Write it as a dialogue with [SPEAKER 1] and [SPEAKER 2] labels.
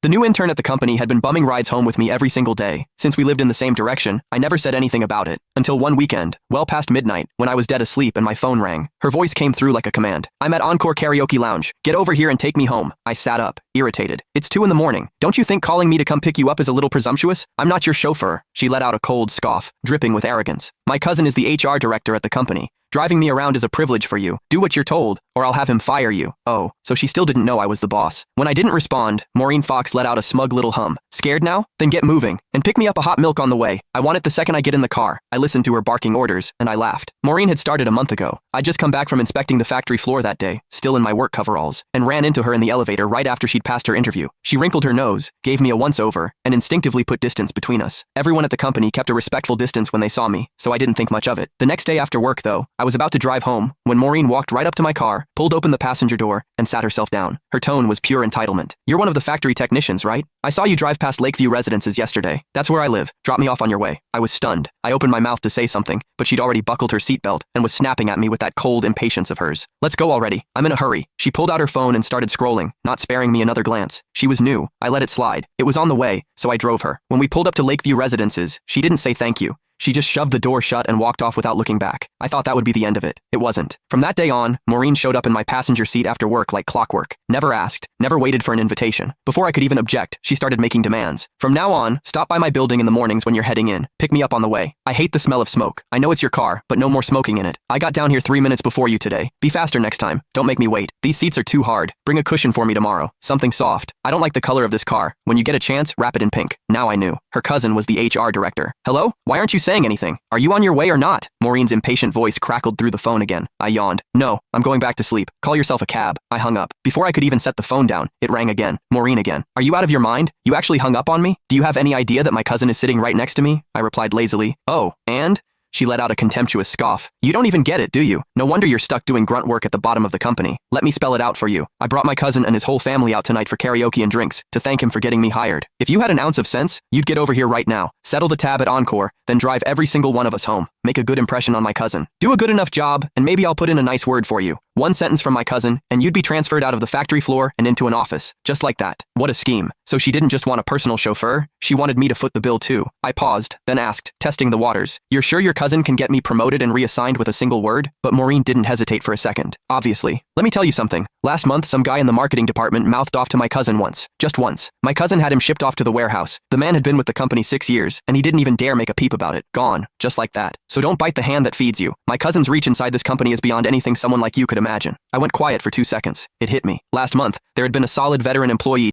[SPEAKER 1] The new intern at the company had been bumming rides home with me every single day. Since we lived in the same direction, I never said anything about it. Until one weekend, well past midnight, when I was dead asleep and my phone rang. Her voice came through like a command. "I'm at Encore Karaoke Lounge. Get over here and take me home." I sat up, irritated. "It's 2 in the morning. Don't you think calling me to come pick you up is a little presumptuous? I'm not your chauffeur." She let out a cold scoff, dripping with arrogance. "My cousin is the HR director at the company. Driving me around is a privilege for you. Do what you're told, or I'll have him fire you." Oh, so she still didn't know I was the boss. When I didn't respond, Maureen Fox let out a smug little hum. "Scared now? Then get moving, and pick me up a hot milk on the way. I want it the second I get in the car." I listened to her barking orders, and I laughed. Maureen had started a month ago. I'd just come back from inspecting the factory floor that day, still in my work coveralls, and ran into her in the elevator right after she'd passed her interview. She wrinkled her nose, gave me a once-over, and instinctively put distance between us. Everyone at the company kept a respectful distance when they saw me, so I didn't think much of it. The next day after work, though, I was about to drive home when Maureen walked right up to my car, pulled open the passenger door, and sat herself down. Her tone was pure entitlement. "You're one of the factory technicians, right? I saw you drive past Lakeview Residences yesterday. That's where I live. Drop me off on your way." I was stunned. I opened my mouth to say something, but she'd already buckled her seatbelt and was snapping at me with that cold impatience of hers. "Let's go already. I'm in a hurry." She pulled out her phone and started scrolling, not sparing me another glance. She was new. I let it slide. It was on the way, so I drove her. When we pulled up to Lakeview Residences, she didn't say thank you. She just shoved the door shut and walked off without looking back. I thought that would be the end of it. It wasn't. From that day on, Maureen showed up in my passenger seat after work like clockwork. Never asked, never waited for an invitation. Before I could even object, she started making demands. "From now on, stop by my building in the mornings when you're heading in. Pick me up on the way. I hate the smell of smoke. I know it's your car, but no more smoking in it. I got down here 3 minutes before you today. Be faster next time. Don't make me wait. These seats are too hard. Bring a cushion for me tomorrow. Something soft. I don't like the color of this car. When you get a chance, wrap it in pink." Now I knew. Her cousin was the HR director. "Hello? Why aren't you saying anything? Are you on your way or not?" Maureen's impatient voice crackled through the phone again. I yawned. "No, I'm going back to sleep. Call yourself a cab." I hung up. Before I could even set the phone down, it rang again. Maureen again. "Are you out of your mind? You actually hung up on me? Do you have any idea that my cousin is sitting right next to me?" I replied lazily. "Oh, and?" She let out a contemptuous scoff. "You don't even get it, do you? No wonder you're stuck doing grunt work at the bottom of the company. Let me spell it out for you. I brought my cousin and his whole family out tonight for karaoke and drinks, to thank him for getting me hired. If you had an ounce of sense, you'd get over here right now, settle the tab at Encore, then drive every single one of us home. Make a good impression on my cousin. Do a good enough job, and maybe I'll put in a nice word for you. One sentence from my cousin, and you'd be transferred out of the factory floor and into an office. Just like that." What a scheme. So she didn't just want a personal chauffeur, she wanted me to foot the bill too. I paused, then asked, testing the waters, "You're sure your cousin can get me promoted and reassigned with a single word?" But Maureen didn't hesitate for a second. "Obviously. Let me tell you something. Last month, some guy in the marketing department mouthed off to my cousin once. Just once. My cousin had him shipped off to the warehouse. The man had been with the company 6 years, and he didn't even dare make a peep about it. Gone. Just like that. So don't bite the hand that feeds you. My cousin's reach inside this company is beyond anything someone like you could imagine." I went quiet for 2 seconds. It hit me. Last month, there had been a solid veteran employee